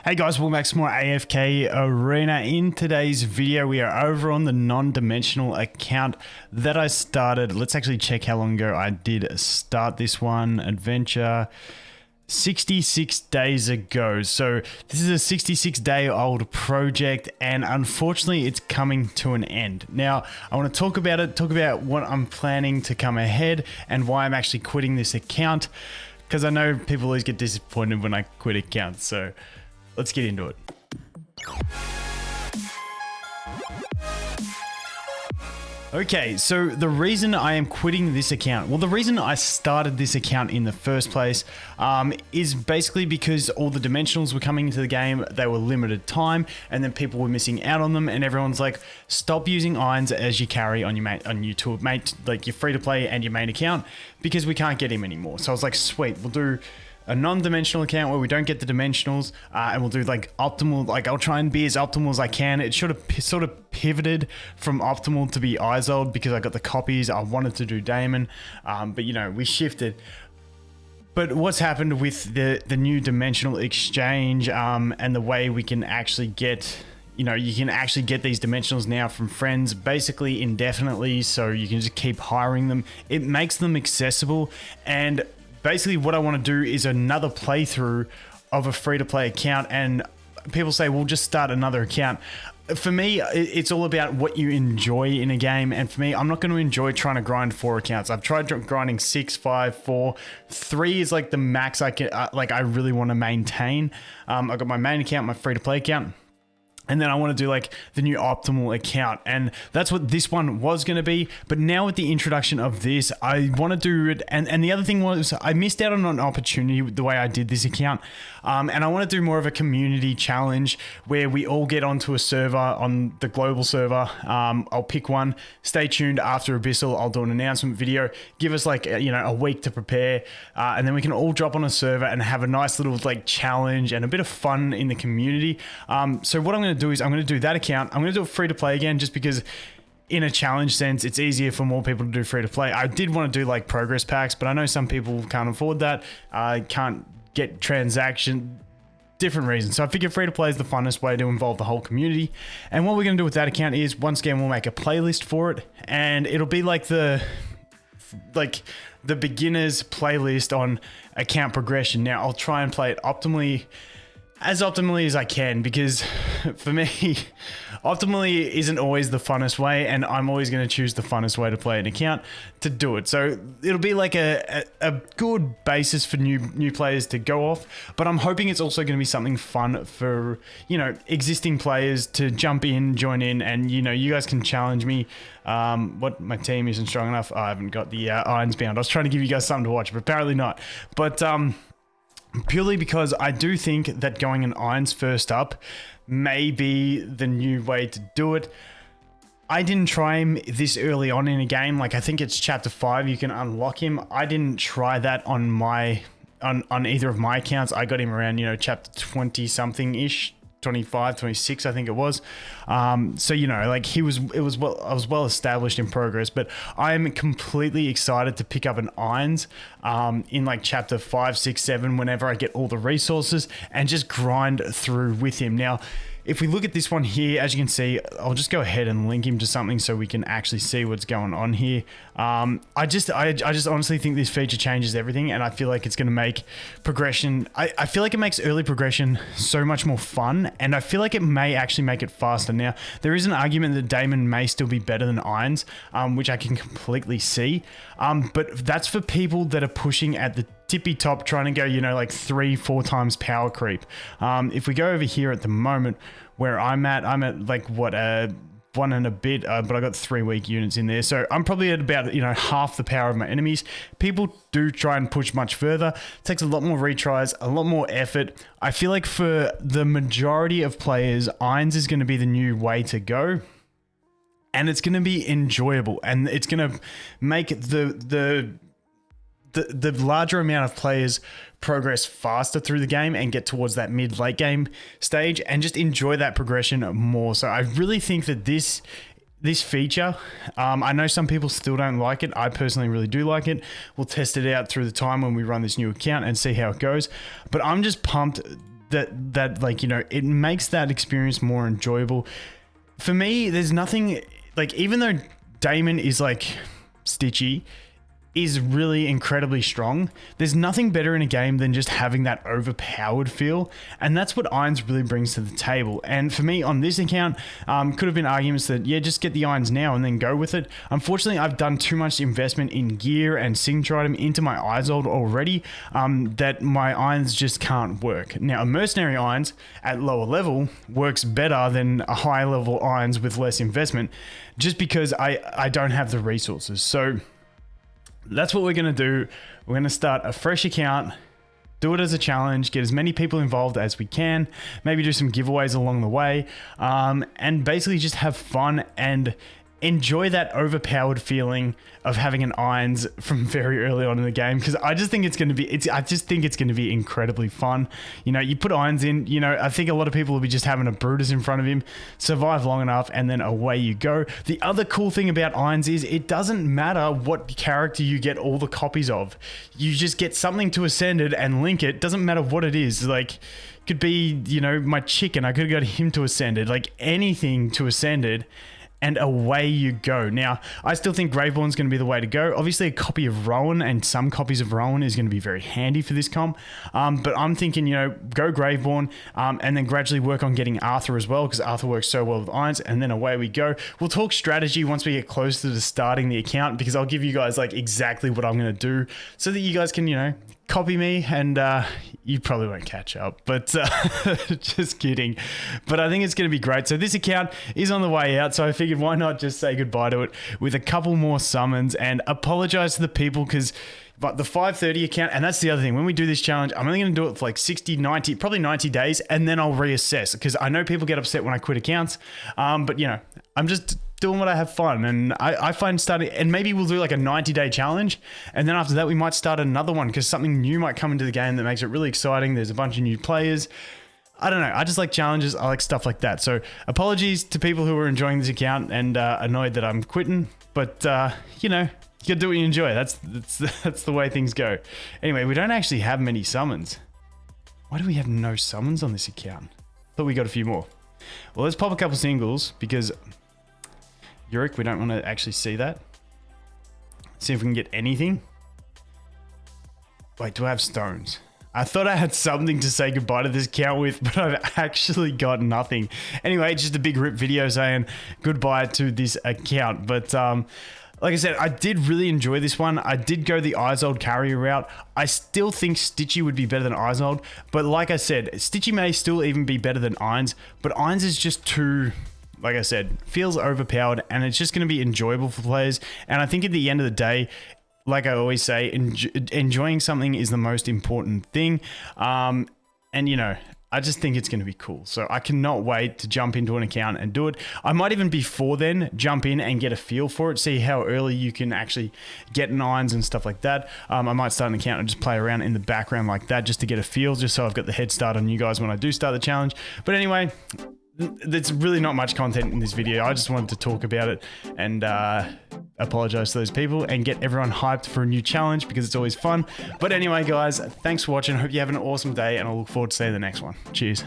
Hey guys, welcome back to more AFK Arena. In today's video, we are over on the non-dimensional account that I started. Let's actually check how long ago I did start this one. Adventure, 66 days ago. So this is a 66-day-old project, and unfortunately, it's coming to an end. Now, I want to talk about what I'm planning to come ahead and why I'm actually quitting this account, because I know people always get disappointed when I quit accounts. So let's get into it. Okay, so the reason I am quitting this account, well, the reason I started this account in the first place is basically because all the dimensionals were coming into the game, they were limited time, and then people were missing out on them, and everyone's like, stop using irons as your carry on your like your free-to-play and your main account, because we can't get him anymore. So I was like, sweet, we'll do a non-dimensional account where we don't get the dimensionals, and we'll do like optimal, like I'll try and be as optimal as I can. It should have sort of pivoted from optimal to be Aioli because I got the copies. I wanted to do Damon, but you know, we shifted. But what's happened with the new dimensional exchange and the way we can actually get, you know, you can actually get these dimensionals now from friends basically indefinitely, so you can just keep hiring them. It makes them accessible, and basically what I want to do is another playthrough of a free-to-play account, and people say, well, just start another account. For me, it's all about what you enjoy in a game, and for me, I'm not going to enjoy trying to grind 4 accounts. I've tried grinding 6, 5, 4. 3 is like the max I can, I really want to maintain. I've got my main account, my free-to-play account, and then I want to do like the new optimal account, and that's what this one was going to be. But now with the introduction of this, I want to do it. And the other thing was, I missed out on an opportunity with the way I did this account. And I want to do more of a community challenge where we all get onto a server, on the global server. I'll pick one. Stay tuned after Abyssal. I'll do an announcement video. Give us like, you know, a week to prepare. And then we can all drop on a server and have a nice little like challenge and a bit of fun in the community. So what I'm going to do is I'm going to do that account. I'm going to do it free to play again, just because in a challenge sense, it's easier for more people to do free to play. I did want to do like progress packs, but I know some people can't afford that. Can't get transaction, different reasons. So I figure free to play is the funnest way to involve the whole community. And what we're going to do with that account is, once again, we'll make a playlist for it, and it'll be like the beginner's playlist on account progression. Now I'll try and play it as optimally as I can, because for me, optimally isn't always the funnest way, and I'm always going to choose the funnest way to play an account to do it. So it'll be like a good basis for new players to go off, but I'm hoping it's also going to be something fun for, you know, existing players to jump in, join in, and, you know, you guys can challenge me. What, my team isn't strong enough. I haven't got the irons bound. I was trying to give you guys something to watch, but apparently not. But purely because I do think that going an irons first up may be the new way to do it. I didn't try him this early on in a game. Like, I think it's chapter 5 you can unlock him. I didn't try that on on either of my accounts. I got him around, you know, chapter 20 something ish, 25, 26, I think it was. So, you know, like I was well established in progress, but I'm completely excited to pick up an irons in like chapter 5, 6, 7, whenever I get all the resources, and just grind through with him. Now, if we look at this one here, as you can see, I'll just go ahead and link him to something so we can actually see what's going on here. I just honestly think this feature changes everything, and I feel like it's going to make progression. I feel like it makes early progression so much more fun, and I feel like it may actually make it faster. Now, there is an argument that Damon may still be better than irons, which I can completely see. But that's for people that are pushing at the tippy top, trying to go, you know, like 3-4 times power creep. If we go over here at the moment where I'm at like what, 1 and a bit, but I got 3 weak units in there, so I'm probably at about, you know, half the power of my enemies. People do try and push much further. It takes a lot more retries, a lot more effort. I feel like for the majority of players, irons is going to be the new way to go, and it's going to be enjoyable, and it's going to make the larger amount of players progress faster through the game and get towards that mid-late game stage and just enjoy that progression more. So I really think that this feature, I know some people still don't like it. I personally really do like it. We'll test it out through the time when we run this new account and see how it goes. But I'm just pumped that like, you know, it makes that experience more enjoyable. For me, there's nothing like, even though Damon is like Stitchy, is really incredibly strong, there's nothing better in a game than just having that overpowered feel, and that's what Irons really brings to the table. And for me on this account, could have been arguments that, yeah, just get the Irons now and then go with it. Unfortunately, I've done too much investment in gear and signature item into my Aioli already, that my Irons just can't work. Now, a Mercenary Irons at lower level works better than a high level Irons with less investment, just because I don't have the resources. So that's what we're going to do. We're going to start a fresh account, do it as a challenge, get as many people involved as we can, maybe do some giveaways along the way, and basically just have fun and enjoy that overpowered feeling of having an Irons from very early on in the game, because I just think it's going to be incredibly fun. You know, you put Irons in, you know, I think a lot of people will be just having a Brutus in front of him, survive long enough, and then away you go. The other cool thing about Irons is it doesn't matter what character you get all the copies of. You just get something to Ascended and link it. Doesn't matter what it is. Like, could be, you know, my chicken. I could go to him to Ascended, like anything to Ascended, and away you go. Now, I still think Graveborn's going to be the way to go. Obviously, a copy of Rowan and some copies of Rowan is going to be very handy for this comp. But I'm thinking, you know, go Graveborn, and then gradually work on getting Arthur as well, because Arthur works so well with Irons, and then away we go. We'll talk strategy once we get closer to starting the account, because I'll give you guys like exactly what I'm going to do so that you guys can, you know, copy me, and you probably won't catch up, but just kidding. But I think it's going to be great. So this account is on the way out, so I figured why not just say goodbye to it with a couple more summons, and apologize to the people, because but the 530 account, and that's the other thing, when we do this challenge, I'm only going to do it for like 60, 90, probably 90 days, and then I'll reassess, because I know people get upset when I quit accounts, but you know, I'm just doing what I have fun, and I find starting, and maybe we'll do like a 90-day challenge, and then after that we might start another one, because something new might come into the game that makes it really exciting. There's a bunch of new players. I don't know, I just like challenges. I like stuff like that. So apologies to people who are enjoying this account and annoyed that I'm quitting, but you know, you gotta do what you enjoy. That's the way things go. Anyway, we don't actually have many summons. Why do we have no summons on this account? Thought we got a few more. Well, let's pop a couple singles, because Yurik, we don't want to actually see that. See if we can get anything. Wait, do I have stones? I thought I had something to say goodbye to this account with, but I've actually got nothing. Anyway, it's just a big rip video saying goodbye to this account. But like I said, I did really enjoy this one. I did go the Aioli carrier route. I still think Stitchy would be better than Aioli, but like I said, Stitchy may still even be better than Irons, but Irons is just too, like I said, feels overpowered, and it's just going to be enjoyable for players. And I think at the end of the day, like I always say, enjoying something is the most important thing. And you know, I just think it's going to be cool. So I cannot wait to jump into an account and do it. I might even before then jump in and get a feel for it, see how early you can actually get Irons and stuff like that. I might start an account and just play around in the background like that, just to get a feel, just so I've got the head start on you guys when I do start the challenge. But anyway, there's really not much content in this video. I just wanted to talk about it and apologize to those people and get everyone hyped for a new challenge, because it's always fun. But anyway, guys, thanks for watching. Hope you have an awesome day, and I look forward to seeing the next one. Cheers.